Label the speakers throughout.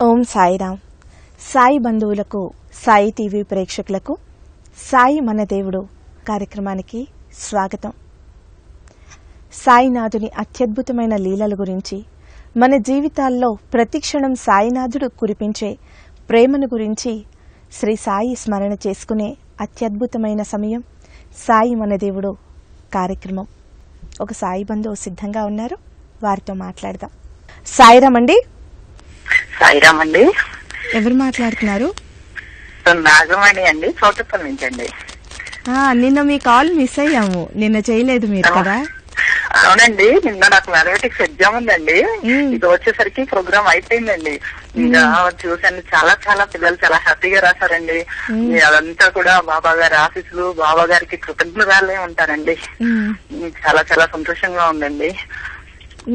Speaker 1: ఓం సాయిరామ్. సాయి బంధువులకు, సాయి టీవీ ప్రేక్షకులకు సాయి మన దేవుడు కార్యక్రమానికి స్వాగతం. సాయినాథుని అత్యద్భుతమైన లీలల గురించి, మన జీవితాల్లో ప్రతిక్షణం సాయినాథుడు కురిపించే ప్రేమను గురించి శ్రీ సాయి స్మరణ చేసుకునే అత్యద్భుతమైన సమయం సాయి మన దేవుడు కార్యక్రమం. ఒక సాయి బంధువు సిద్ధంగా ఉన్నారు, వారితో మాట్లాడదాం. సాయిరామ్ అండి.
Speaker 2: సాయిరామ్ అండి.
Speaker 1: ఎవరు మాట్లాడుతున్నారు?
Speaker 2: నాగమణి అండి, చోటపల్లి నుంచి అండి.
Speaker 1: నిన్న మీ కాల్ మిస్ అయ్యాము, నిన్న చేయలేదు మీరు కదా?
Speaker 2: అవునండి, నిన్న నాకు మ్యాథమెటిక్స్ ఎగ్జామ్ ఉందండి. ఇది వచ్చేసరికి ప్రోగ్రామ్ అయిపోయిందండి. ఇంకా చూసాను, చాలా చాలా పిల్లలు చాలా హ్యాపీగా రాశారండి. అదంతా కూడా బాబా గారి ఆఫీసులు, బాబా గారికి కృతజ్ఞతలే ఉంటారండి. చాలా చాలా సంతోషంగా ఉందండి.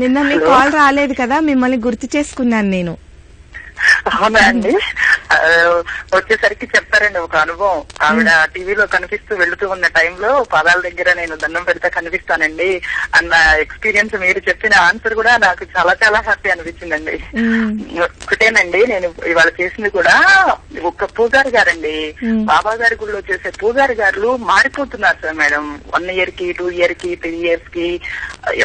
Speaker 1: నిన్న మీ కాల్ రాలేదు కదా, మిమ్మల్ని గుర్తు చేసుకున్నాను నేను.
Speaker 2: అవునా అండి, వచ్చేసరికి చెప్తారండి ఒక అనుభవం. ఆవిడ టీవీలో కనిపిస్తూ వెళుతూ ఉన్న టైంలో పాదాల దగ్గర నేను దండం పెడితే కనిపిస్తానండి అన్న ఎక్స్పీరియన్స్ మీరు చెప్పిన ఆన్సర్ కూడా నాకు చాలా చాలా హ్యాపీ అనిపించిందండి. ఒకటేనండి, నేను ఇవాళ చేసింది కూడా ఒక పూజారి గారండి, బాబా గారి గుడిలో చేసే పూజారి గారు మారిపోతున్నారు సార్ మేడం. 1 year కి 2 years కి 3 years కి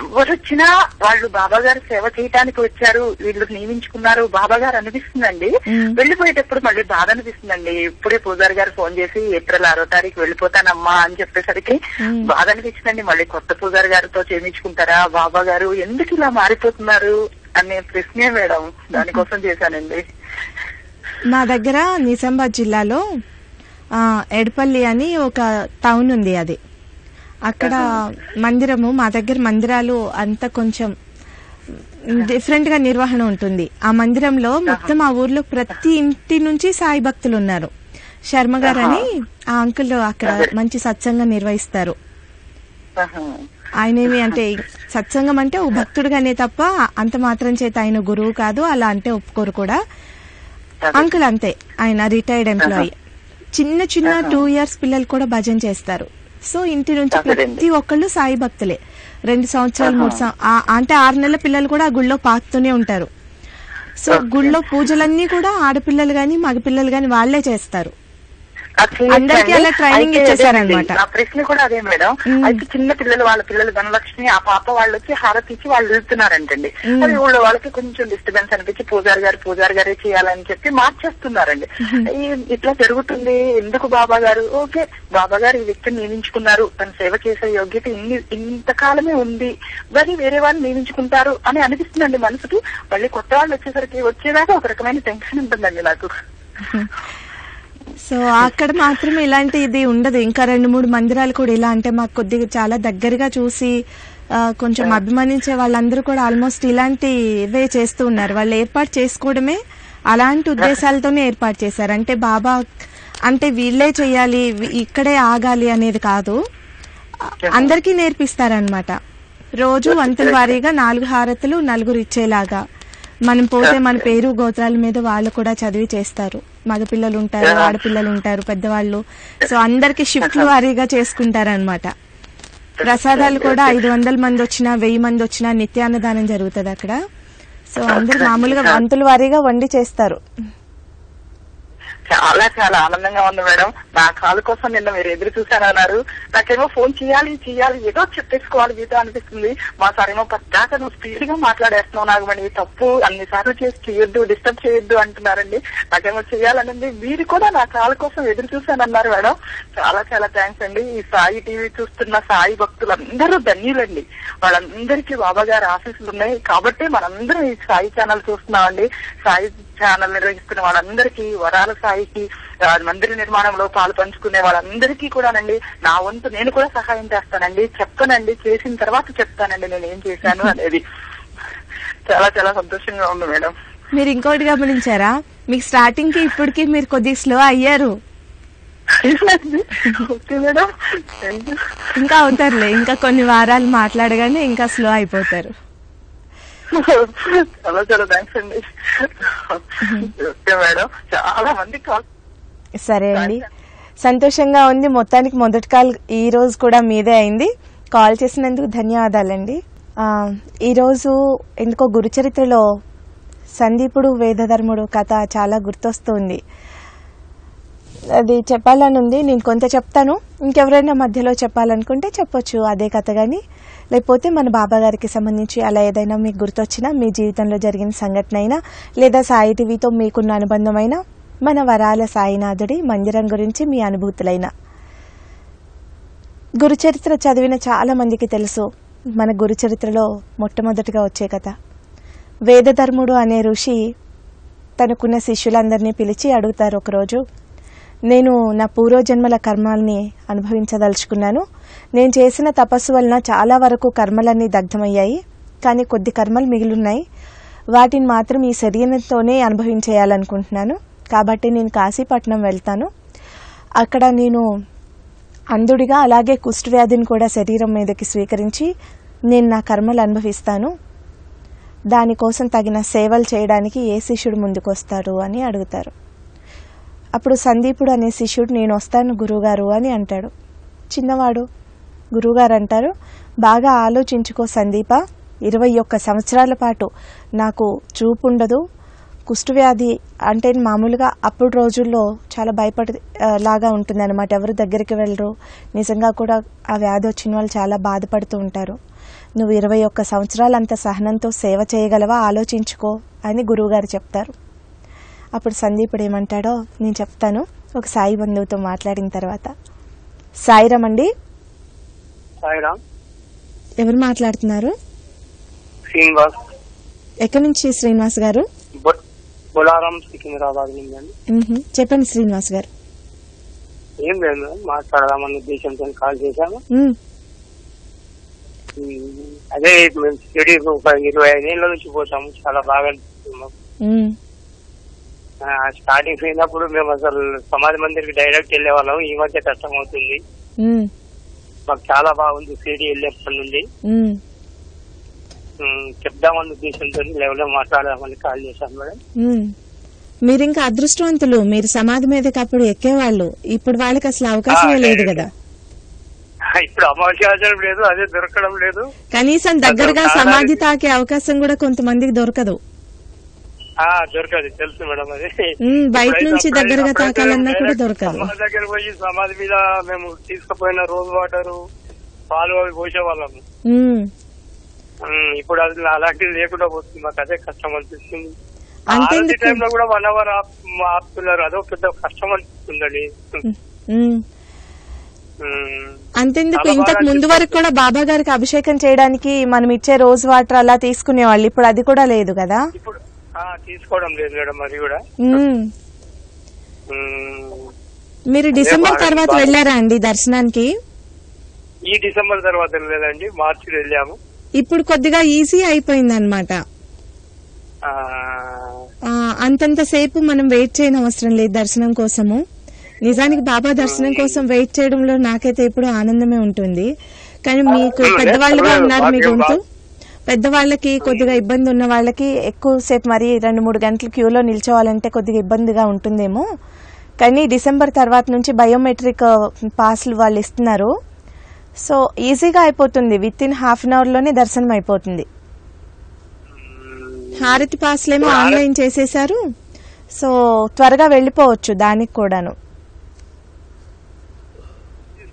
Speaker 2: ఎవరు వచ్చినా వాళ్ళు బాబా గారి సేవ చేయటానికి వచ్చారు, వీళ్ళు నియమించుకున్నారు బాబా గారు అనిపిస్తుందండి. వెళ్లిపోయేటప్పుడు మళ్ళీ బాధ అనిపిస్తుందండి. ఇప్పుడే పూజారి గారు ఫోన్ చేసి April 6వ తారీఖు వెళ్ళిపోతానమ్మా అని చెప్పేసరికి బాధ అనిపించిందండి. మళ్ళీ కొత్త పూజారి గారితో చేయించుకుంటారా బాబా గారు, ఎందుకు ఇలా మారిపోతున్నారు అనే ప్రశ్నే మేడం, దానికోసం చేశానండి.
Speaker 1: మా దగ్గర నిజామాబాద్ జిల్లాలో ఎడపల్లి అని ఒక టౌన్ ఉంది, అది అక్కడ మందిరము, మా దగ్గర మందిరాలు అంతా కొంచెం డిఫరెంట్ గా నిర్వహణ ఉంటుంది. ఆ మందిరంలో మొత్తం ఆ ఊర్లో ప్రతి ఇంటి నుంచి సాయి భక్తులు ఉన్నారు. శర్మ గారు అని ఆ అంకుల్ అక్కడ మంచి సత్సంగం నిర్వహిస్తారు. ఆయనేమి అంటే సత్సంగం అంటే ఓ భక్తుడుగానే తప్ప అంత మాత్రం చేత ఆయన గురువు కాదు, అలా అంటే ఒప్పుకోరు కూడా. అంకుల్ అంతే, ఆయన రిటైర్డ్ ఎంప్లాయీ. చిన్న చిన్న 2 years పిల్లలు కూడా భజన చేస్తారు. సో ఇంటి నుంచి ప్రతి ఒక్కళ్ళు సాయి భక్తులే. 2 సంవత్సరాలు 3 అంటే 6 నెలల పిల్లలు కూడా ఆ గుళ్ళో పాకుతూనే ఉంటారు. సో గుళ్ళో పూజలన్నీ కూడా ఆడపిల్లలు గాని మగపిల్లలు గాని వాళ్లే చేస్తారు. అందరికీ అలా ట్రైనింగ్ ఇచ్చేసారనమాట.
Speaker 2: నా ప్రశ్న కూడా అదే మేడం. అయితే చిన్న పిల్లలు, వాళ్ళ పిల్లలు ధనలక్ష్మి ఆ పాప వాళ్ళు వచ్చి హారతి ఇచ్చి వాళ్ళు వెళ్తున్నారంటండి. అది వాళ్ళకి కొంచెం డిస్టర్బెన్స్ అనిపించి పూజారి గారే చేయాలని చెప్పి మార్చేస్తున్నారండి. ఇట్లా జరుగుతుంది ఎందుకు బాబా గారు? ఓకే, బాబా గారు ఈ వ్యక్తిని నియమించుకున్నారు, తన సేవ చేసే యోగ్యత ఇంతకాలమే ఉంది, మరి వేరే వాళ్ళు నియమించుకుంటారు అని అనిపిస్తుందండి మనసుకి. మళ్ళీ కొత్త వాళ్ళు వచ్చేదాకా ఒక రకమైన టెన్షన్ ఉంటుందండి నాకు.
Speaker 1: సో అక్కడ మాత్రం ఇలాంటి ఇది ఉండదు. ఇంకా 2-3 మందిరాలు కూడా ఇలా అంటే మాకు కొద్దిగా చాలా దగ్గరగా చూసి కొంచెం అభిమానించే వాళ్ళందరూ కూడా ఆల్మోస్ట్ ఇలాంటివే చేస్తూ ఉన్నారు. వాళ్ళు ఏర్పాటు చేసుకోవడమే అలాంటి ఉద్దేశాలతోనే ఏర్పాటు చేశారు. అంటే బాబా అంటే వీళ్లే చెయ్యాలి, ఇక్కడే ఆగాలి అనేది కాదు, అందరికీ నేర్పిస్తారనమాట. రోజు వంతుల వారీగా 4 హారతులు 4 ఇచ్చేలాగా. మనం పోతే మన పేరు గోత్రాల మీద వాళ్ళు కూడా చదివి చేస్తారు. మగపిల్లలు ఉంటారు, ఆడపిల్లలు ఉంటారు, పెద్దవాళ్ళు. సో అందరికి షిఫ్ట్ల వారీగా చేసుకుంటారనమాట. ప్రసాదాలు కూడా 500 మంది వచ్చినా 1000 మంది వచ్చినా నిత్యాన్నదానం జరుగుతుంది అక్కడ. సో అందరు మామూలుగా వంతుల వారీగా వండి చేస్తారు.
Speaker 2: చాలా చాలా ఆనందంగా ఉంది మేడం. నా కాల్ కోసం నిన్న మీరు ఎదురు చూశారన్నారు. నాకేమో ఫోన్ చేయాలి ఏదో చెప్పేసుకోవాలి మీతో అనిపిస్తుంది. మా సారేమో పద్దాక నువ్వు స్పీడ్ గా మాట్లాడేస్తున్నావు నాగమణి, తప్పు, అన్నిసార్లు చేసి చేయొద్దు, డిస్టర్బ్ చేయొద్దు అంటున్నారండి. నాకేమో చేయాలనింది. మీరు కూడా నా కాల్ కోసం ఎదురు చూశానన్నారు మేడం. చాలా చాలా థ్యాంక్స్ అండి. ఈ సాయి టీవీ చూస్తున్న సాయి భక్తులందరూ ధన్యులండి. వాళ్ళందరికీ బాబా గారి ఆశీస్సులు ఉన్నాయి కాబట్టి మనందరం ఈ సాయి ఛానల్ చూస్తున్నామండి. సాయి ఛానల్ నిర్వహిస్తున్న వాళ్ళందరికీ, వరాల సాయికి, మందిర నిర్మాణంలో పాలు పంచుకునే వాళ్ళందరికీ కూడానండి నా వంతు నేను కూడా సహాయం చేస్తానండి. చెప్తానండి, చేసిన తర్వాత చెప్తానండి నేను ఏం చేశాను అనేది. చాలా చాలా సంతోషంగా ఉంది మేడం.
Speaker 1: మీరు ఇంకోటి గమనించారా, మీకు స్టార్టింగ్ కి ఇప్పటికి మీరు కొద్దిగా స్లో అయ్యారు. ఇంకా అవుతారులే, ఇంకా కొన్ని వారాలు మాట్లాడగానే ఇంకా స్లో అయిపోతారు.
Speaker 2: చాలా చాలా థ్యాంక్స్ అండి. ఓకే మేడం, చాలా మంది కాల్.
Speaker 1: సరే అండి, సంతోషంగా ఉంది. మొత్తానికి మొదటి కాల్ ఈ రోజు కూడా మీదే అయింది. కాల్ చేసినందుకు ధన్యవాదాలండి. ఈరోజు ఎందుకో గురుచరిత్రలో సందీపుడు వేదధర్ముడు కథ చాలా గుర్తొస్తుంది. అది చెప్పాలని ఉంది. నేను కొంత చెప్తాను, ఇంకెవరైనా మధ్యలో చెప్పాలనుకుంటే చెప్పొచ్చు అదే కథ. కానీ లేకపోతే మన బాబా గారికి సంబంధించి అలా ఏదైనా మీకు గుర్తొచ్చినా, మీ జీవితంలో జరిగిన సంఘటన అయినా, లేదా సాయి టీవీతో మీకున్న అనుబంధమైన, మన వరాల సాయినాథుడి మందిరం గురించి మీ అనుభూతులైనా. గురుచరిత్ర చదివిన చాలా మందికి తెలుసు. మన గురుచరిత్రలో మొట్టమొదటిగా వచ్చే కథ. వేదధర్ముడు అనే ఋషి తనకున్న శిష్యులందరినీ పిలిచి అడుగుతారు ఒకరోజు, నేను నా పూర్వజన్మల కర్మాల్ని అనుభవించదలుచుకున్నాను. నేను చేసిన తపస్సు వలన చాలా వరకు కర్మలన్నీ దగ్ధమయ్యాయి, కానీ కొద్ది కర్మలు మిగిలిన్నాయి. వాటిని మాత్రం ఈ శరీరంతోనే అనుభవించేయాలనుకుంటున్నాను. కాబట్టి నేను కాశీపట్నం వెళ్తాను. అక్కడ నేను అంధుడిగా అలాగే కుష్ఠవ్యాధిని కూడా శరీరం మీదకి స్వీకరించి నేను నా కర్మలు అనుభవిస్తాను. దానికోసం తగిన సేవలు చేయడానికి ఏ శిష్యుడు ముందుకొస్తారు అని అడుగుతారు. అప్పుడు సందీపుడు అనే శిష్యుడు, నేను వస్తాను గురువుగారు అని అంటాడు. చిన్నవాడు. గురువుగారు అంటారు, బాగా ఆలోచించుకో సందీప, 21 సంవత్సరాల పాటు నాకు చూపు ఉండదు. కుష్ఠవ్యాధి అంటే మామూలుగా అప్పుడు రోజుల్లో చాలా భయపడేలాగా ఉంటుంది అనమాట. ఎవరు దగ్గరికి వెళ్ళరు. నిజంగా కూడా ఆ వ్యాధి వచ్చిన వాళ్ళు చాలా బాధపడుతూ ఉంటారు. నువ్వు 21 సంవత్సరాలు అంత సహనంతో సేవ చేయగలవా, ఆలోచించుకో అని గురువుగారు చెప్తారు. అప్పుడు సందీపుడు ఏమంటాడో నేను చెప్తాను ఒక సాయి బంధువుతో మాట్లాడిన తర్వాత. సాయిరామ్ అండి.
Speaker 3: సాయిరామ్.
Speaker 1: ఎవరు మాట్లాడుతున్నారు?
Speaker 3: శ్రీనివాస్.
Speaker 1: ఎక్కడి నుంచి శ్రీనివాస్ గారు?
Speaker 3: బొలారం, సికింద్రాబాద్ నుంచి అండి.
Speaker 1: చెప్పండి శ్రీనివాస్ గారు.
Speaker 3: ఏం లేదు, మాట్లాడదామన్న ఉద్దేశంతో కాల్ చేశాము. అదే మేము స్టడీ 25 ఏళ్ళ నుంచి పోతాము, చాలా బాగా అనిపిస్తున్నాం. స్టార్టింగ్ అయినప్పుడు మేము అసలు సమాధి మందిర్కి డైరెక్ట్ వెళ్ళే వాళ్ళం. ఈ మధ్య కష్టం అవుతుంది. మాకు చాలా బాగుంది సిటీ వెళ్ళేప్పటి నుండి. చెప్దామన్న ఉద్దేశంతో లెవెల్లో మాట్లాడదామని కాల్ చేశాను మేడం.
Speaker 1: మీరు ఇంకా అదృష్టవంతులు. మీరు సమాధి మీదకి అప్పుడు ఎక్కేవాళ్ళు, ఇప్పుడు వాళ్ళకి అసలు అవకాశమే లేదు కదా.
Speaker 3: ఇప్పుడు అవకాశం లేదు, అదే దొరకడం లేదు.
Speaker 1: కనీసం దగ్గరగా సమాధి తాకే అవకాశం కూడా కొంతమందికి దొరకదు.
Speaker 3: దొరకదు, తెలుసు మేడం. అది
Speaker 1: బయట నుంచి దగ్గరగా తాకాలన్నా కూడా దొరకదు.
Speaker 3: సమాధి దగ్గర పోయి సమాధి మీద మేము తీసుకుపోయిన రోజు వాటరు, పాలు అవి పోసేవాళ్ళము. ఇప్పుడు అది అలాంటిది లేకుండా పోతుంది. మాకు అదే కష్టం అనిపిస్తుంది. అలాంటి టైంలో కూడా 1 hour ఆపుతున్నారు, అదో పెద్ద కష్టం అనిపిస్తుందండి.
Speaker 1: అంతెందుకు, ఇంతకు ముందు వరకు కూడా బాబా గారికి అభిషేకం చేయడానికి మనం ఇచ్చే రోజు వాటర్ అలా తీసుకునేవాళ్ళు. ఇప్పుడు అది కూడా లేదు కదా.
Speaker 3: ఇప్పుడు తీసుకోవడం లేదు మేడం. అది కూడా
Speaker 1: మీరు డిసెంబర్ తర్వాత వెళ్ళారా అండి దర్శనానికి?
Speaker 3: ఈ డిసెంబర్ తర్వాత వెళ్ళలేదండి, మార్చిలో వెళ్ళాము.
Speaker 1: ఇప్పుడు కొద్దిగా ఈజీ అయిపోయింది అనమాట. అంతంత సేపు మనం వెయిట్ చేయని అవసరం లేదు దర్శనం కోసము. నిజానికి బాబా దర్శనం కోసం వెయిట్ చేయడంలో నాకైతే ఎప్పుడు ఆనందమే ఉంటుంది. కానీ మీకు పెద్దవాళ్ళుగా ఉన్నారు, మీ గొంతు పెద్దవాళ్ళకి కొద్దిగా ఇబ్బంది ఉన్న వాళ్ళకి ఎక్కువసేపు మరి 2-3 గంటలు క్యూలో నిల్చోవాలంటే కొద్దిగా ఇబ్బందిగా ఉంటుందేమో. కానీ డిసెంబర్ తర్వాత నుంచి బయోమెట్రిక్ పాస్లు వాళ్ళు ఇస్తున్నారు. సో ఈజీగా అయిపోతుంది, విత్ ఇన్ ½ an hour లోనే దర్శనం అయిపోతుంది. హారతి పాస్లేమో ఆన్లైన్ చేసేసారు. సో త్వరగా వెళ్ళిపోవచ్చు దానికి కూడాను.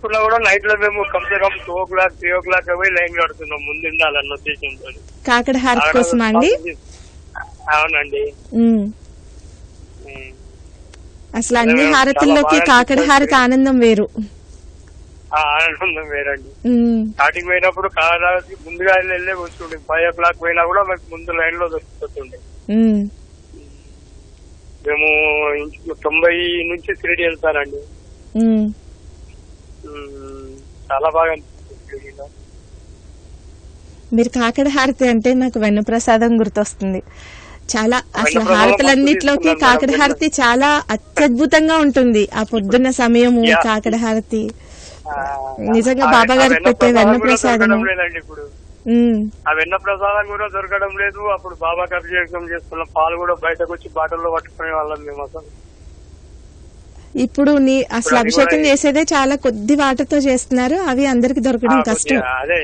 Speaker 3: కూడా నైట్ లో మేము కంసే కమ్ 2 o'clock 3 o'clock పోయి లైన్ కడుతున్నాం, ముందు ఉండాలన్న ఉద్దేశంతో.
Speaker 1: కాకడ హారతి కోసం అండి?
Speaker 3: అవునండి.
Speaker 1: అసలు అన్ని హారతుల్లోకి కాకడ హారతి ఆనందం వేరు.
Speaker 3: ఆనందం వేరండి. స్టార్టింగ్ పోయినప్పుడు కాకడాకి ముందుగా వెళ్ళే వస్తుండే, 5 o'clock పోయినా కూడా మాకు ముందు లైన్ లో దొరికిపోతుండే. మేము 90 నుంచి షిరిడి వెళ్తానండి. చాలా బాగా అనిపిస్తుంది.
Speaker 1: మీరు కాకడ హారతి అంటే నాకు వెన్న ప్రసాదం గుర్తొస్తుంది. చాలా అసలు హారతులన్నిట్లోకి కాకడ హారతి చాలా అత్యద్భుతంగా ఉంటుంది. ఆ పొద్దున్న సమయము కాకడ హారతి నిజంగా బాబా గారికి పెట్టే వెన్న ప్రసాదము.
Speaker 3: ఆ వెన్న ప్రసాదం కూడా దొరకడం లేదు. అప్పుడు బాబాకి అభిషేకం చేసుకున్న పాలు కూడా బయటకు వచ్చి బాటిల్లో పట్టుకునే వాళ్ళం మేము అసలు.
Speaker 1: ఇప్పుడు అసలు అభిషేకం చేసేదే చాలా కొద్ది వాటర్తో చేస్తున్నారు, అవి అందరికి దొరకడం కష్టం.
Speaker 3: అదే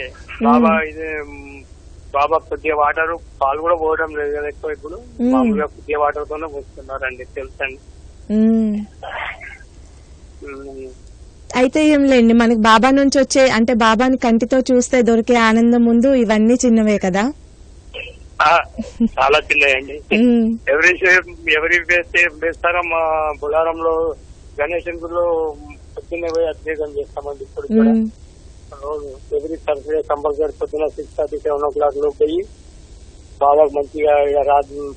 Speaker 3: బాబా కొద్దిగా వాటర్, పాలు కూడా పోవడం లేదు కదా ఎక్కువ. ఇప్పుడు మామూలుగా కొద్దిగా వాటర్ తోనే పోస్తున్నారండి, తెలుసండి.
Speaker 1: అయితే ఏం లేండి, మనకి బాబా నుంచి వచ్చే అంటే బాబాని కంటితో చూస్తే దొరికే ఆనందం ముందు ఇవన్నీ చిన్నవే కదా.
Speaker 3: చాలా చిన్నయండి. ఎవరి వేస్తారా మా బులారంలో గణేశన్ గుడిలో పొద్దున్నే పోయి అభిషేకం చేస్తామండి. ఇప్పుడు కూడా ఎవరి సర్సే కంపల్సరీ పొద్దున 6:30, 7 o'clock లో పోయి బాగా మంచిగా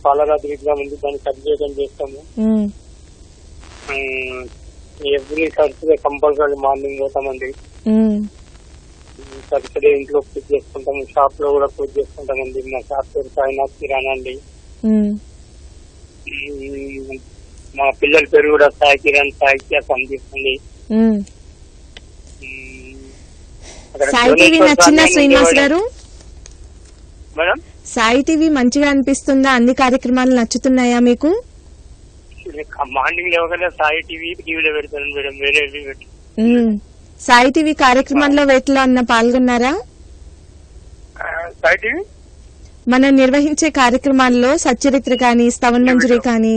Speaker 3: పాలరాత్రి విగ్రహం ఉంది, దానికి అభిషేకం చేస్తాము. ఎవ్రీ సర్సే కంపల్సరీ మార్నింగ్ పోతామండి. సర్సే ఇంట్లో పూజ చేసుకుంటాము, షాప్ లో కూడా పూజ చేసుకుంటామండి. మా షాప్ పేరు సాయినాథ్ కిరాణా అండి. మా పిల్లల పేరు కూడా సాయి కిరణ్, సాహిత్య సందీప్ అండి.
Speaker 1: సాయి టీవీ నచ్చిందా శ్రీనివాస్ గారు?
Speaker 3: మేడం,
Speaker 1: సాయి టీవీ మంచిగా అనిపిస్తుందా? అన్ని కార్యక్రమాలు నచ్చుతున్నాయా మీకు?
Speaker 3: మార్నింగ్ లేవగానే సాయి టీవీలో పెడతాను మేడం, వేరే పెట్టి.
Speaker 1: సాయి టీవీ కార్యక్రమంలో వేటిలో అన్న పాల్గొన్నారా?
Speaker 3: సాయి టీవీ
Speaker 1: మనం నిర్వహించే కార్యక్రమాల్లో సచ్చరిత్ర కానీ, స్తవన్ మంజరి కానీ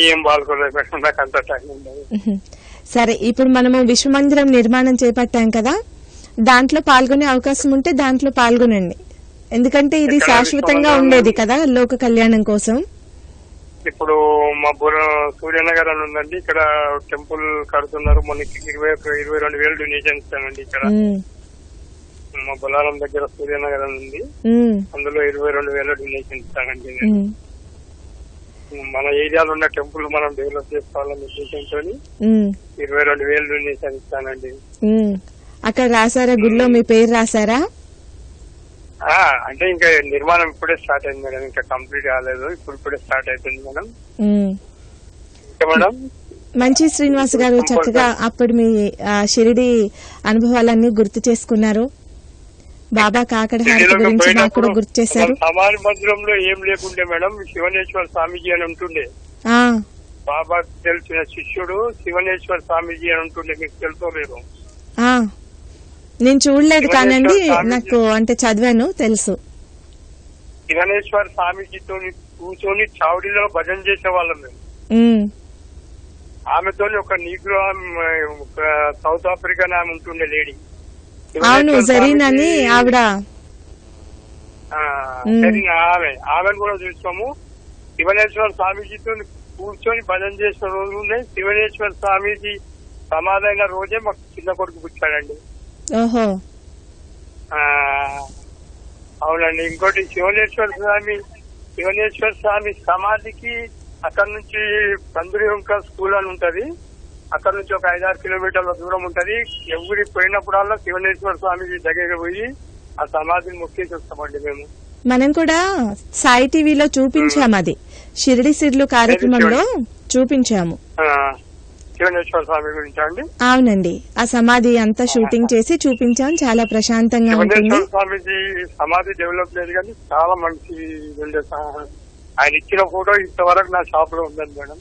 Speaker 3: ఏం పాల్గొనలేదు మేడం, నాకు అంత టైం ఉండదు.
Speaker 1: సరే, ఇప్పుడు మనము విశ్వమందిరం నిర్మాణం చేపట్టాం కదా, దాంట్లో పాల్గొనే అవకాశం ఉంటే దాంట్లో పాల్గొనండి. ఎందుకంటే ఇది శాశ్వతంగా ఉండేది కదా, లోక కళ్యాణం కోసం.
Speaker 3: ఇప్పుడు మా సూర్యనగర్ అని ఉందండి, ఇక్కడ టెంపుల్ కడుతున్నారు. మనకి 22,000 డొనేషన్ ఇస్తానండి. ఇక్కడ మా బొలారం దగ్గర సూర్యనగర్ అని ఉంది, అందులో 22,000 డొనేషన్ ఇస్తానండి. మన ఏరియాలో ఉన్న టెంపుల్ మనం డెవలప్ చేసుకోవాలనే ఉద్దేశంతో 22,000 డొనేషన్ ఇస్తానండి.
Speaker 1: అక్కడ రాసారా? గుడిలో మీ పేరు రాసారా?
Speaker 3: అంటే ఇంకా నిర్మాణం ఇప్పుడే స్టార్ట్ అయింది మేడం, ఇంకా కంప్లీట్ కాలేదు. ఇప్పుడే స్టార్ట్ అవుతుంది మేడం. ఇంకా మేడం,
Speaker 1: మంచి శ్రీనివాస్ గారు, చక్కగా అప్పుడు మీ షిరిడి అనుభవాలన్నీ గుర్తు చేసుకున్నారు. బాబా కాకడ హారతి గురించి మాకు కూడా గుర్తు చేశారు.
Speaker 3: సమాధి మందిరంలో ఏం లేకుండే మేడం, శివనేశ్వర స్వామీజీ అని ఉంటుండే. బాబా తెలిసిన శిష్యుడు శివనేశ్వర స్వామీజీ అని ఉంటుండే, మీకు తెలుసో లేదు?
Speaker 1: నేను చూడలేదు కానండి, నాకు అంటే చదివాను, తెలుసు.
Speaker 3: శివనేశ్వర స్వామీజీతో కూర్చొని చావడిలో భజన చేసేవాళ్ళం మేము. ఆమెతో ఒక నీగ్రో, సౌత్ ఆఫ్రికన్ ఆమె ఉంటుండే లేడీ.
Speaker 1: అవును, జరీనని ఆవిడ.
Speaker 3: ఆమెను కూడా చూస్తాము. శివనేశ్వర స్వామీజీతో కూర్చొని భజన చేసిన రోజులు ఉన్నాయి. శివనేశ్వర స్వామీజీ సమాధైన రోజే మాకు చిన్న కొడుకు పుట్టాడండి.
Speaker 1: ఓహో,
Speaker 3: అవునండి. ఇంకోటి శివనేశ్వర స్వామి సమాధికి అక్కడ నుంచి పందురివంక స్కూల్ అని ఉంటది, అక్కడ నుంచి ఒక 5-6 కిలోమీటర్ల దూరం ఉంటది. ఎవరి పోయినప్పుడల్లా శివనేశ్వర స్వామిజీ దగ్గరికి పోయి ఆ సమాధిని మొక్కేసి వస్తామండి మేము.
Speaker 1: మనం కూడా సాయి టీవీలో చూపించాము, అది షిరిడి సిర్లు కార్యక్రమంలో చూపించాము.
Speaker 3: శివనేశ్వర స్వామి గురించి అండి?
Speaker 1: అవునండి, ఆ సమాధి అంతా షూటింగ్ చేసి చూపించాం, చాలా ప్రశాంతంగా ఉంటుంది.
Speaker 3: శివనేశ్వర స్వామిజీ సమాధి డెవలప్ లేదు కానీ చాలా మంచి ఉండే. ఆయన ఇచ్చిన ఫోటో ఇంతవరకు నా షాప్ లో ఉందండి మేడం.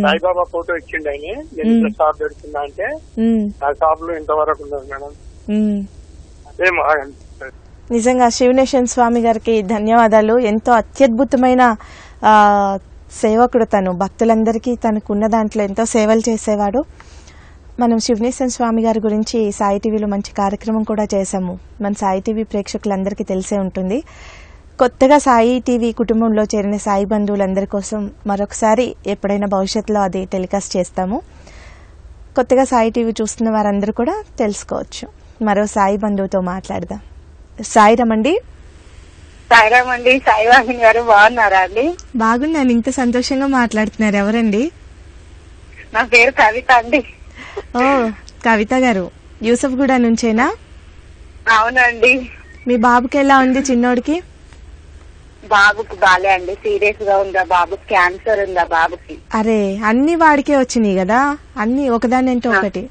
Speaker 3: సాయిబాబా ఫోటో ఇచ్చిండు ఆయన, నేను షాప్ పెడుతున్నా అంటే నా షాప్ లో ఇంతవరకు ఉండదు మేడం. అదే
Speaker 1: నిజంగా శివనేశ్వర స్వామి గారికి ధన్యవాదాలు. ఎంతో అత్యద్భుతమైన సేవకుడు తను, భక్తులందరికీ తనకున్న దాంట్లో ఎంతో సేవలు చేసేవాడు. మనం శివనేశ్వర స్వామి గారి గురించి సాయి టీవీలో మంచి కార్యక్రమం కూడా చేశాము. మన సాయి టీవీ ప్రేక్షకులందరికీ తెలిసే ఉంటుంది. కొత్తగా సాయి టీవీ కుటుంబంలో చేరిన సాయి బంధువులందరి కోసం మరొకసారి ఎప్పుడైనా భవిష్యత్తులో అది టెలికాస్ట్ చేస్తాము. కొత్తగా సాయి టీవీ చూస్తున్న వారందరూ కూడా తెలుసుకోవచ్చు. మరో సాయి బంధువుతో మాట్లాడదాం. సాయిరామ్ అండి.
Speaker 4: సాయిరామ్ అండి. సాయివాహిని గారు బాగున్నారా అండి?
Speaker 1: బాగున్నాను. ఇంత సంతోషంగా మాట్లాడుతున్నారు. ఎవరండి?
Speaker 4: నా పేరు కవిత అండి.
Speaker 1: ఓ, కవిత గారు యూసఫ్ గూడ నుంచేనా?
Speaker 4: అవునండి.
Speaker 1: మీ బాబుకి ఎలా ఉంది? చిన్నోడికి?
Speaker 4: బాబుకి బాలే అండి, సీరియస్ గా ఉందా బాబుకి, క్యాన్సర్ ఉందా బాబుకి.
Speaker 1: అరే, అన్ని వాడికే వచ్చినాయి కదా, అన్ని ఒకదానంటే ఒకటి.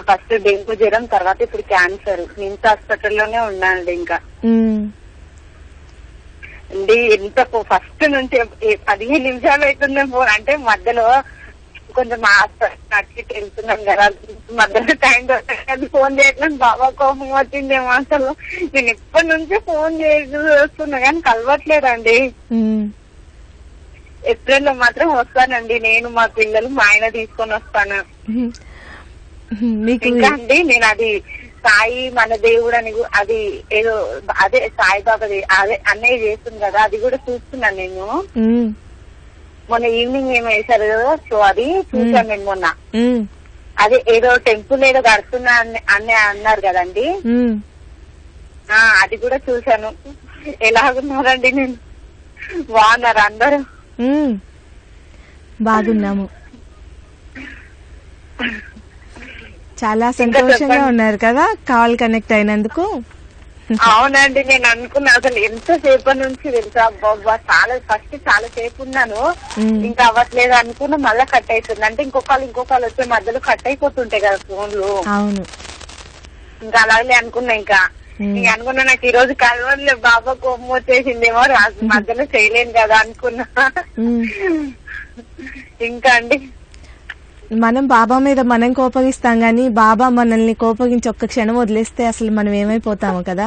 Speaker 4: ఫస్ట్ డెంగ్యూ జ్వరం, తర్వాత ఇప్పుడు క్యాన్సర్. నిమ్స్ హాస్పిటల్లోనే ఉన్నానండి. ఇంకా అండి ఎంత ఫస్ట్ నుంచి 15 నిమిషాలు అవుతుంది ఫోన్. అంటే మధ్యలో కొంచెం హాస్పిటల్ వెళ్తున్నాం కదా, మధ్యలో టైం దొరకదు ఫోన్ చేయట్లేదు. బాబా కోపం వచ్చిందేమో అసలు. నేను ఎప్పటి నుంచో ఫోన్ చేస్తున్నా కానీ కలవట్లేదండి. ఏప్రిల్ లో మాత్రం వస్తానండి. నేను, మా పిల్లలు, మా ఆయన తీసుకొని వస్తాను. ఇంకా అండి నేను అది సాయి మన దేవుడు అని అది ఏదో అదే సాయిబాబాది అదే అన్నయ్య చేస్తుంది కదా, అది కూడా చూస్తున్నాను నేను. మొన్న ఈవినింగ్ ఏమో వేశారు కదా, సో అది చూసాను నేను మొన్న. అదే ఏదో టెంపుల్ ఏదో కడుతున్నా అని అన్నారు కదండి, అది కూడా చూసాను. ఎలాగున్నారండి? నేను బాగున్నారు అందరూ?
Speaker 1: బాగున్నాము, చాలా సంతోషంగా ఉన్నారు కదా కాల్ కనెక్ట్ అయినందుకు.
Speaker 4: అవునండి, నేను అనుకున్నా అసలు ఎంతసేపు నుంచి తెలుసా బాబా, చాలా సేపు ఉన్నాను. ఇంకా అవ్వట్లేదు అనుకున్నా, మళ్ళా కట్ అవుతుంది. అంటే ఇంకొకళ్ళు వచ్చే మధ్యలో కట్ అయిపోతుంటాయి కదా ఫోన్లు.
Speaker 1: అవును,
Speaker 4: ఇంకా అలాగే అనుకున్నా. ఇంకా అనుకున్నా నాకు ఈ రోజు కలవలే, బాబా కోపం వచ్చేసిందేమో, మధ్యలో చేయలేను కదా అనుకున్నా. ఇంకా అండి
Speaker 1: మనం బాబా మీద మనం కోపగిస్తాం గాని బాబా మనల్ని కోపగించి ఒక్క క్షణం వదిలేస్తే అసలు మనం ఏమైపోతాము కదా.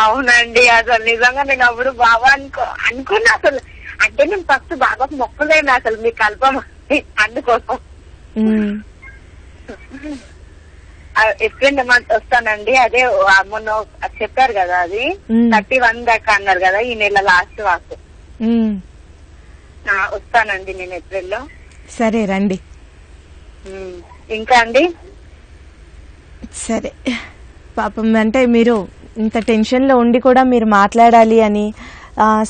Speaker 4: అవునండి, అసలు నిజంగా నేను అప్పుడు బాబా అనుకున్నా అసలు. అంటే నేను ఫస్ట్ బాబాకు మొక్కలేను అసలు, మీకు కల్పం అందుకోసం. ఎప్పుడైనా వస్తానండి. అదే మొన్న చెప్పారు కదా, అది 31 దాకా అన్నారు కదా, ఈ నెల లాస్ట్ వాకు వస్తానండి నేను ఏప్రిల్లో.
Speaker 1: సరే రండి.
Speaker 4: ఇంకా అండి
Speaker 1: సరే, పాపం అంటే మీరు ఇంత టెన్షన్ లో ఉండి కూడా మీరు మాట్లాడాలి అని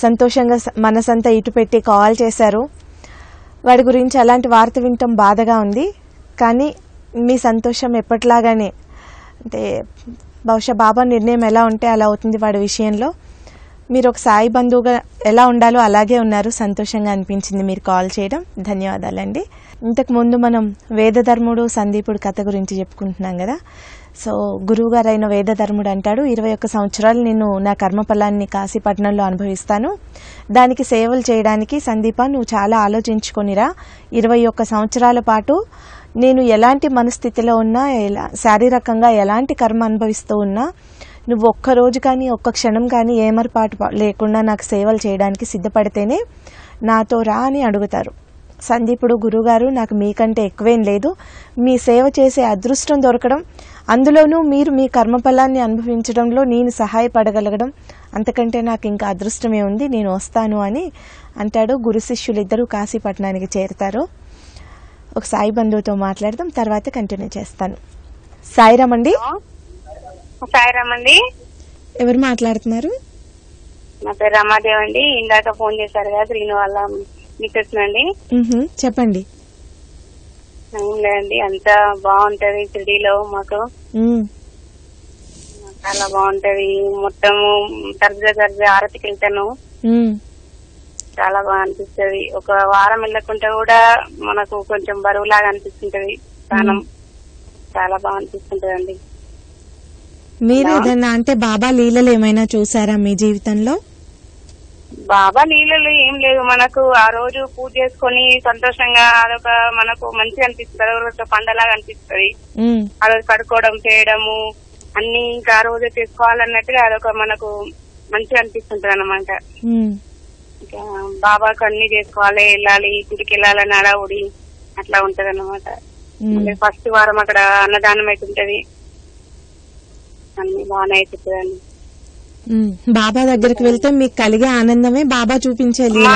Speaker 1: సంతోషంగా మనసంతా ఇటు పెట్టి కాల్ చేశారు. వాడి గురించి అలాంటి వార్త వినటం బాధగా ఉంది, కానీ మీ సంతోషం ఎప్పటిలాగానే, అంటే బహుశా బాబా నిర్ణయం ఎలా ఉంటే అలా అవుతుంది వాడి విషయంలో. మీరు ఒక సాయి బంధువుగా ఎలా ఉండాలో అలాగే ఉన్నారు. సంతోషంగా అనిపించింది మీరు కాల్ చేయడం. ధన్యవాదాలండి. ఇంతకు ముందు మనం వేదధర్ముడు సందీపుడు కథ గురించి చెప్పుకుంటున్నాం కదా. సో గురువుగారు అయిన వేదధర్ముడు అంటాడు, 21 సంవత్సరాలు నేను నా కర్మఫలాన్ని కాశీపట్నంలో అనుభవిస్తాను, దానికి సేవలు చేయడానికి సందీప నువ్వు చాలా ఆలోచించుకొనిరా. 21 సంవత్సరాల పాటు నేను ఎలాంటి మనస్థితిలో ఉన్నా, శారీరకంగా ఎలాంటి కర్మ అనుభవిస్తూ ఉన్నా, నువ్వు ఒక్కరోజు కానీ ఒక్క క్షణం కానీ ఏమరపాటు లేకుండా నాకు సేవలు చేయడానికి సిద్ధపడితేనే నాతో రా అని అడుగుతారు. సందీపుడు, గురుగారు నాకు మీకంటే ఎక్కువేం లేదు, మీ సేవ చేసే అదృష్టం దొరకడం, అందులోనూ మీరు మీ కర్మఫలాన్ని అనుభవించడంలో నేను సహాయపడగలగడం, అంతకంటే నాకు ఇంకా అదృష్టమే ఉంది, నేను వస్తాను అని అంటాడు. గురు శిష్యులిద్దరూ కాశీపట్నానికి చేరుతారు. ఒక సాయి బంధువుతో మాట్లాడదాం, తర్వాత కంటిన్యూ చేస్తాను. సాయిరామ్ అండి.
Speaker 4: సాయిరామ్ అండి.
Speaker 1: ఎవరు మాట్లాడుతున్నారు?
Speaker 4: నా పేరు రమాదేవ్ అండి. ఇందాక ఫోన్ చేశారు కదా శ్రీను వాళ్ళ మిస్సెస్ అండి.
Speaker 1: చెప్పండి.
Speaker 4: అవునండి, అంతా బాగుంటది షిరిడీలో మాకు, చాలా బాగుంటది. మొత్తము తరచు ఆరతికి వెళ్తాను, చాలా బాగా అనిపిస్తుంది. ఒక వారం వెళ్ళకుంటే కూడా మనకు కొంచెం బరువులాగా అనిపిస్తుంటది స్నానం, చాలా బాగా అనిపిస్తుంటది అండి.
Speaker 1: మీరు ఏదైనా అంటే బాబా లీలలు ఏమైనా చూసారా మీ జీవితంలో?
Speaker 4: బాబా లీలలు ఏం లేదు, మనకు ఆ రోజు పూజ చేసుకుని సంతోషంగా అదొక మనకు మంచిగా అనిపిస్తుంది, అదొక పండలాగా అనిపిస్తుంది. ఆ రోజు కడుక్కోవడం చేయడము అన్ని ఇంకా ఆ రోజు చేసుకోవాలన్నట్టుగా అదొక మనకు మంచిగా అనిపిస్తుంటది అన్నమాట. బాబాకు అన్ని చేసుకోవాలి, వెళ్ళాలి, గుడికి వెళ్ళాలని అడవుడి అట్లా ఉంటది అన్నమాట. ఫస్ట్ వారం అక్కడ అన్నదానం అవుతుంటది, అన్ని బాగానే అవుతుంటదండి.
Speaker 1: బాబా దగ్గరికి వెళ్తే మీకు కలిగే ఆనందమే బాబా చూపించే లీల.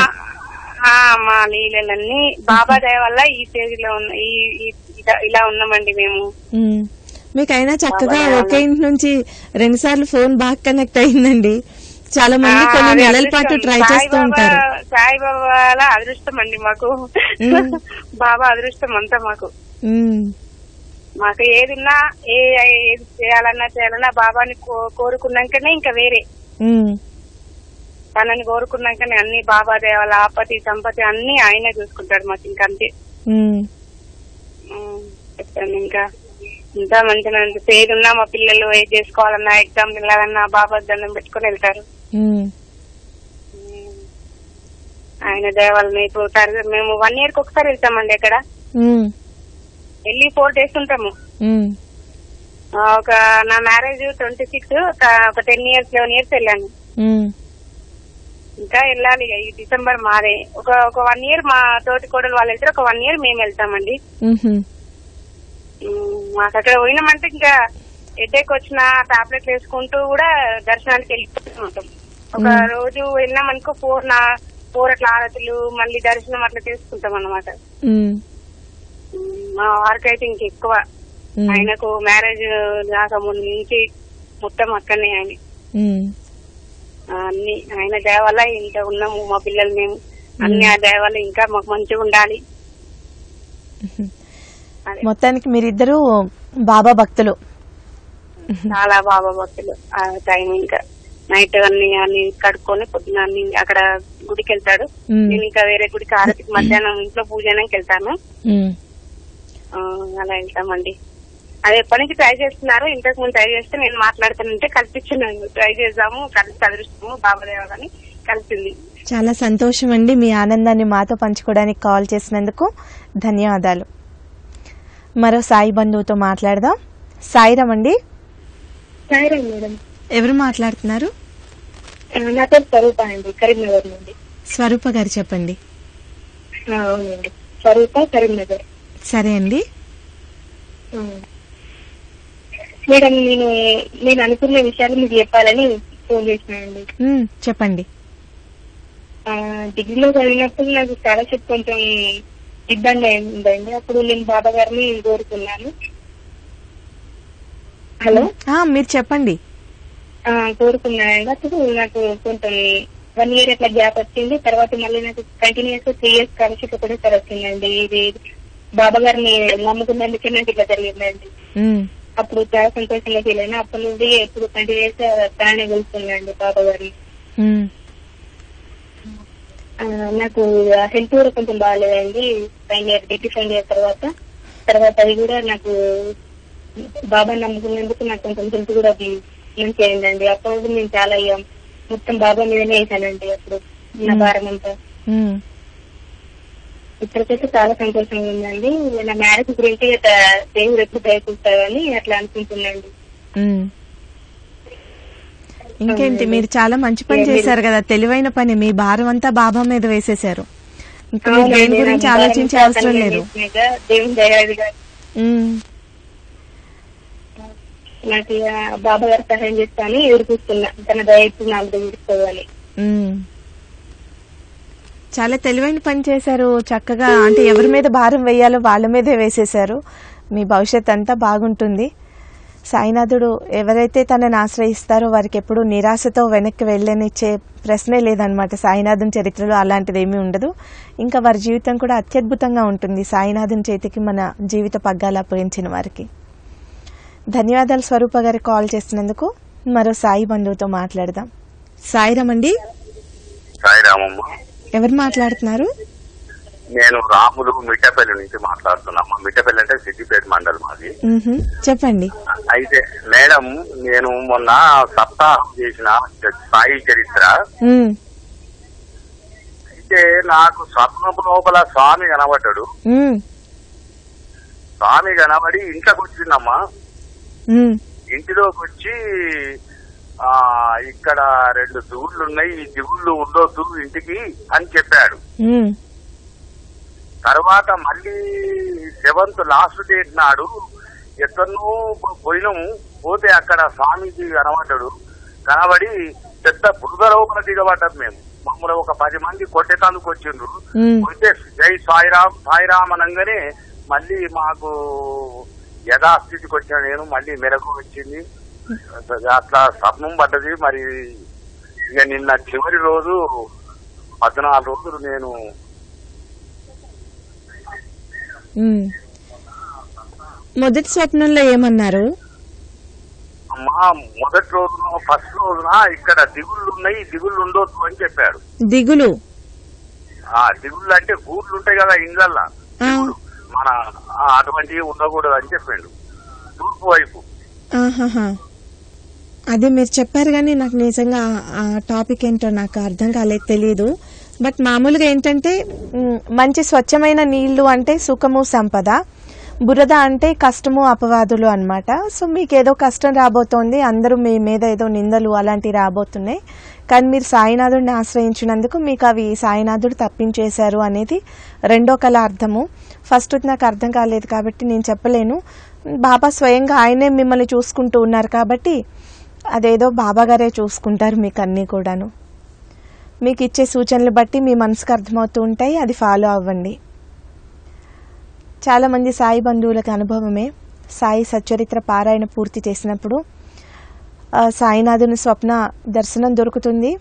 Speaker 4: మా లీలలన్నీ బాబా దయ వల్ల ఈ స్టేజ్ లో ఇలా ఉన్నామండి మేము.
Speaker 1: మీకైనా చక్కగా ఒకే ఇంటి నుంచి 2 సార్లు ఫోన్ బాగా కనెక్ట్ అయిందండి. చాలా మంది కొన్ని నెలల పాటు ట్రై చేస్తూ ఉంటారు.
Speaker 4: సాయిబాబా అదృష్టం అండి మాకు, బాబా అదృష్టం అంతా మాకు. మాకు ఏదిన్నా ఏది చేయాలన్నా బాబాని కోరుకున్నాకనే ఇంకా వేరే, తనని కోరుకున్నాకనే అన్ని బాబా దేవాల ఆపతి సంపత్తి అన్ని ఆయనే చూసుకుంటాడు మాకు, ఇంకా అంతే. చెప్పండి ఇంకా.
Speaker 5: ఇంకా మంచిగా పేరున్నా మా పిల్లలు ఏది చేసుకోవాలన్నా ఎగ్జామ్ వెళ్ళాలన్నా బాబా దండం పెట్టుకుని వెళ్తారు. ఆయన దయవల్ల ఇప్పుడు మేము 1 year ఒకసారి వెళ్తామండి. అక్కడ వెళ్ళి 4 days ఉంటాము. నా మ్యారేజ్ 26, ఒక 10 years 11 years వెళ్ళాను. ఇంకా వెళ్ళాలి ఈ డిసెంబర్ మాదే. ఒక 1 year మా తోటి కోడలు వాళ్ళు వెళ్తారు, ఒక 1 year మేము వెళ్తామండి. మాకు అక్కడ పోయినామంటే ఇంకా హెడేక్ వచ్చిన టాబ్లెట్లు వేసుకుంటూ కూడా దర్శనానికి వెళ్ళిపోతూ ఉంటాం. ఒక రోజు వెళ్ళామనుకో 4 అట్లా ఆరతులు మళ్ళీ దర్శనం అట్లా చేసుకుంటాం అన్నమాట. మా వారికి అయితే ఇంకెక్కువ. ఆయనకు మ్యారేజ్ కాక ముందు నుంచి మొత్తం అక్కడనే ఆయన అన్ని ఆయన దయ వల్ల ఇంకా ఉన్నాము. మా పిల్లలు మేము అన్ని ఆ దయ వల్ల ఇంకా మాకు మంచిగా ఉండాలి.
Speaker 1: మొత్తానికి మీరిద్దరు బాబా భక్తులు,
Speaker 5: చాలా బాబా భక్తులు. ఆ టైం ఇంకా నైట్ అన్ని కడుక్కొని పొద్దున అన్ని అక్కడ గుడికి వెళ్తాడు. నేను ఇంకా వేరే గుడికి ఆరతికి మధ్యాహ్నం ఇంట్లో పూజనానికి వెళ్తాను. అలా వెళ్తామండి. అది ఎప్పటి నుంచి ట్రై చేస్తున్నారు. ఇంతకు ముందు ట్రై చేస్తే నేను మాట్లాడుతానంటే కల్పించినాను. ట్రై చేద్దాము, కలిసి అదృష్టము బాబాదేవాలని కలిసింది.
Speaker 1: చాలా సంతోషం అండి. మీ ఆనందాన్ని మాతో పంచుకోవడానికి కాల్ చేసినందుకు ధన్యవాదాలు. మరో సాయి బంధువుతో మాట్లాడదాం. సాయిరామ్ అండి.
Speaker 6: సాయిరామ్ మేడం.
Speaker 1: ఎవరు మాట్లాడుతున్నారు?
Speaker 6: నా పేరు స్వరూప అండి, కరీంనగర్ నుండి.
Speaker 1: స్వరూప గారు చెప్పండి.
Speaker 6: అవునండి, స్వరూప, కరీంనగర్.
Speaker 1: సరే అండి
Speaker 6: మేడం, నేను అనుకున్న విషయాలు మీకు చెప్పాలని ఫోన్ చేసినానండి.
Speaker 1: చెప్పండి.
Speaker 6: డిగ్రీలో చదివినప్పుడు నాకు స్కాలర్షిప్ కొంచెం ఇబ్బంది అయిందండి. అప్పుడు నేను బాబా గారిని కోరుకున్నాను. హలో,
Speaker 1: మీరు చెప్పండి.
Speaker 6: కోరుకున్నానండి. అప్పుడు నాకు కొంచెం 1 year అట్లా గ్యాప్ వచ్చింది. తర్వాత మళ్ళీ నాకు కంటిన్యూస్ 3 years స్కాలర్షిప్ ఒకటేసారి వచ్చిందండి. ఇది బాబా గారిని నమ్ముకున్నందుకే నాకు ఇట్లా జరిగిందండి. అప్పుడు చాలా సంతోషంగా ఫీల్ అయినా. అప్పటి నుండి ఎప్పుడు కంటిన్యూస్ ప్రాణం వెళ్తుందండి బాబా గారిని. నాకు హెల్త్ కూడా కొంచెం బాగాలేదండి. డిగ్రీ ఫైనల్ ఇయర్ తర్వాత అది కూడా నాకు బాబా నమ్ముకున్నందుకు నాకు కొంచెం హెల్త్ కూడా మంచి అయిందండి. అప్పుడు నేను చాలా మొత్తం బాబా మీదనే వేసానండి అప్పుడు నా భారం అంతా. ఇప్పటికైతే చాలా సంతోషంగా ఉందండి. నా మ్యారేజ్ గురించి దేవుడు ఎప్పుడు దయచూస్తారని అట్లా అనుకుంటున్నాండి.
Speaker 1: ఇంకేంటి, మీరు చాలా మంచి పని చేశారు కదా, తెలివైన పని. మీ భారం అంతా బాబా మీద వేసేశారు. ఇంకా మీరు దేని గురించి ఆలోచించే అవసరం లేదు.
Speaker 6: దేవుని దయాదిగా నాకు బాబా గారు సహాయం చేస్తాను ఎదురు చూస్తున్నా. తన దయ నాకు తీసుకోవాలి.
Speaker 1: చాలా తెలివైన పని చేశారు. చక్కగా అంటే ఎవరి మీద భారం వేయాలో వాళ్ళ మీదే వేసేశారు. మీ భవిష్యత్ అంతా బాగుంటుంది. సాయినాథుడు ఎవరైతే తనని ఆశ్రయిస్తారో వారికి ఎప్పుడు నిరాశతో వెనక్కి వెళ్ళనిచ్చే ప్రశ్నే లేదనమాట. సాయినాథుని చరిత్రలో అలాంటిది ఏమీ ఉండదు. ఇంకా వారి జీవితం కూడా అత్యద్భుతంగా ఉంటుంది సాయినాథుని చేతికి మన జీవిత పగ్గాలు అప్పగించిన వారికి. ధన్యవాదాలు స్వరూప గారి కాల్ చేసినందుకు. మరో సాయి బంధువుతో మాట్లాడదాం. సాయిరామ్ అండి.
Speaker 7: సాయిరామమ్మ.
Speaker 1: ఎవరు మాట్లాడుతున్నారు?
Speaker 7: నేను రాములు మిట్టపల్లి నుంచి మాట్లాడుతున్నాము. మిట్టపల్లి అంటే సిద్దిపేట మండలం మాది.
Speaker 1: చెప్పండి.
Speaker 7: అయితే మేడం, నేను మొన్న సప్తాహం చేసిన సాయి చరిత్ర. అయితే నాకు స్వప్నపు లోపల స్వామి కనబడ్డాడు. స్వామి కనబడి ఇంట్లోకి వచ్చిందమ్మా. ఇంటిలోకి వచ్చి ఇక్కడ 2 దిగుళ్ళు ఉన్నాయి, ఈ దిగుళ్ళు ఉండొద్దు ఇంటికి అని చెప్పాడు. తర్వాత మళ్ళీ 7th లాస్ట్ డేట్ నాడు ఎక్కడో పోయినాము. పోతే అక్కడ స్వామీజీ కనబడ్డాడు. కనబడి పెద్ద బురద లోపల దిగబడ్డాం మేము. మమ్మల్ని ఒక 10 మంది కొట్టేటానికి వచ్చిండ్రు. కొట్టే జై సాయిరామ్ సాయిరామ్ అనగానే మళ్ళీ మాకు యథాస్థితికి వచ్చిన నేను మళ్ళీ మెలకు వచ్చింది. అట్లా స్వప్నం పడ్డది. మరి ఇక నిన్న చివరి రోజు 14 రోజులు నేను
Speaker 1: మొదటి స్వప్నంలో ఏమన్నారు?
Speaker 7: అమ్మా, మొదటి రోజున ఫస్ట్ రోజున ఇక్కడ దిగుళ్ళు ఉన్నాయి, దిగుళ్ళు ఉండొద్దు అని చెప్పాడు.
Speaker 1: దిగులు
Speaker 7: దిగుళ్ళు అంటే గూళ్ళు ఉంటాయి కదా ఇండ్లల్లా, మన అటువంటివి ఉండకూడదు అని చెప్పాడు. తూర్పు వైపు.
Speaker 1: అదే మీరు చెప్పారు కానీ నాకు నిజంగా ఆ టాపిక్ ఏంటో నాకు అర్థం కాలేదు, తెలియదు. బట్ మామూలుగా ఏంటంటే మంచి స్వచ్ఛమైన నీళ్లు అంటే సుఖము సంపద, బురద అంటే కష్టము అపవాదులు అన్నమాట. సో మీకు ఏదో కష్టం రాబోతోంది, అందరూ మీ మీద ఏదో నిందలు అలాంటివి రాబోతున్నాయి, కానీ మీరు సాయినాథుడిని ఆశ్రయించినందుకు మీకు అవి సాయినాథుడు తప్పించేశారు అనేది రెండో కళ అర్థము. ఫస్ట్ నాకు అర్థం కాలేదు కాబట్టి నేను చెప్పలేను. బాబా స్వయంగా ఆయనే మిమ్మల్ని చూసుకుంటూ ఉన్నారు కాబట్టి అదేదో బాబా గారే చూసుకుంటారు మీకు అన్నీ కూడాను. మీకు ఇచ్చే సూచనలు బట్టి మీ మనసుకు అర్థమవుతూ ఉంటాయి, అది ఫాలో అవ్వండి. చాలామంది సాయి బంధువులకు అనుభవమే, సాయి సచ్చరిత్ర పారాయణ పూర్తి చేసినప్పుడు సాయినాథుని స్వప్న దర్శనం దొరుకుతుంది.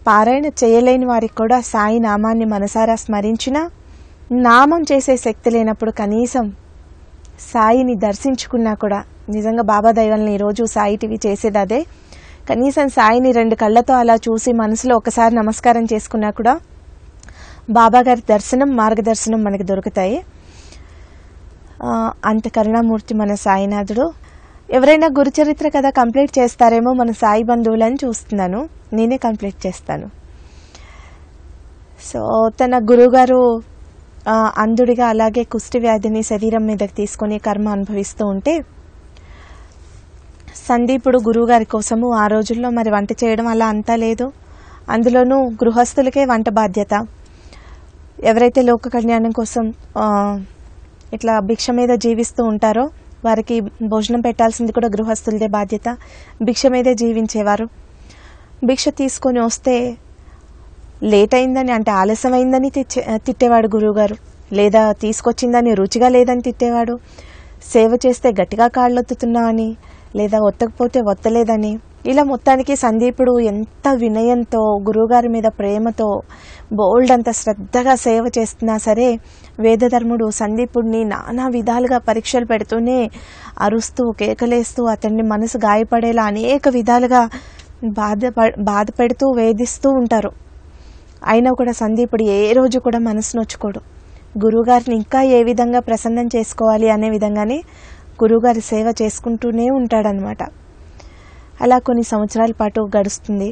Speaker 1: పారాయణ చేయలేని వారికి కూడా సాయి నామాన్ని మనసారా స్మరించినా, నామం చేసే శక్తి లేనప్పుడు కనీసం సాయిని దర్శించుకున్నా కూడా, నిజంగా బాబా దైవాలని ఈరోజు సాయి టీవీ చేసేది అదే, కనీసం సాయిని 2 కళ్ళతో అలా చూసి మనసులో ఒకసారి నమస్కారం చేసుకున్నా కూడా బాబా గారి దర్శనం, మార్గదర్శనం మనకు దొరుకుతాయి. అంత కరుణామూర్తి మన సాయినాథుడు. ఎవరైనా గురుచరిత్ర కథ కంప్లీట్ చేస్తారేమో మన సాయి బంధువులని చూస్తున్నాను, నేనే కంప్లీట్ చేస్తాను. సో తన గురువుగారు అంధుడిగా అలాగే కుష్టి వ్యాధిని శరీరం మీదకి తీసుకుని కర్మ అనుభవిస్తూ ఉంటే సందీపుడు గురువుగారి కోసము ఆ రోజుల్లో మరి వంట చేయడం అలా అంతా లేదు, అందులోనూ గృహస్థులకే వంట బాధ్యత. ఎవరైతే లోక కళ్యాణం కోసం ఇట్లా భిక్ష మీద జీవిస్తూ ఉంటారో వారికి భోజనం పెట్టాల్సింది కూడా గృహస్థులదే బాధ్యత. భిక్ష మీదే జీవించేవారు. భిక్ష తీసుకొని వస్తే లేట్ అయిందని, అంటే ఆలస్యమైందని తిట్టేవాడు గురువుగారు, లేదా తీసుకొచ్చిందని రుచిగా లేదని తిట్టేవాడు, సేవ చేస్తే గట్టిగా కాళ్ళొత్తుతున్నామని, లేదా ఒత్తకపోతే ఒత్తలేదని. ఇలా మొత్తానికి సందీపుడు ఎంత వినయంతో గురువుగారి మీద ప్రేమతో బోల్డ్ అంత శ్రద్ధగా సేవ చేస్తున్నా సరే వేదధర్ముడు సందీపుడిని నానా విధాలుగా పరీక్షలు పెడుతూనే అరుస్తూ కేకలేస్తూ అతన్ని మనసు గాయపడేలా అనేక విధాలుగా బాధ పెడుతూ వేధిస్తూ ఉంటారు. అయినా కూడా సందీపుడు ఏ రోజు కూడా మనసు నొచ్చుకోడు. గురువుగారిని ఇంకా ఏ విధంగా ప్రసన్నం చేసుకోవాలి అనే విధంగానే గురువుగారి సేవ చేసుకుంటూనే ఉంటాడనమాట. అలా కొన్ని సంవత్సరాల పాటు గడుస్తుంది.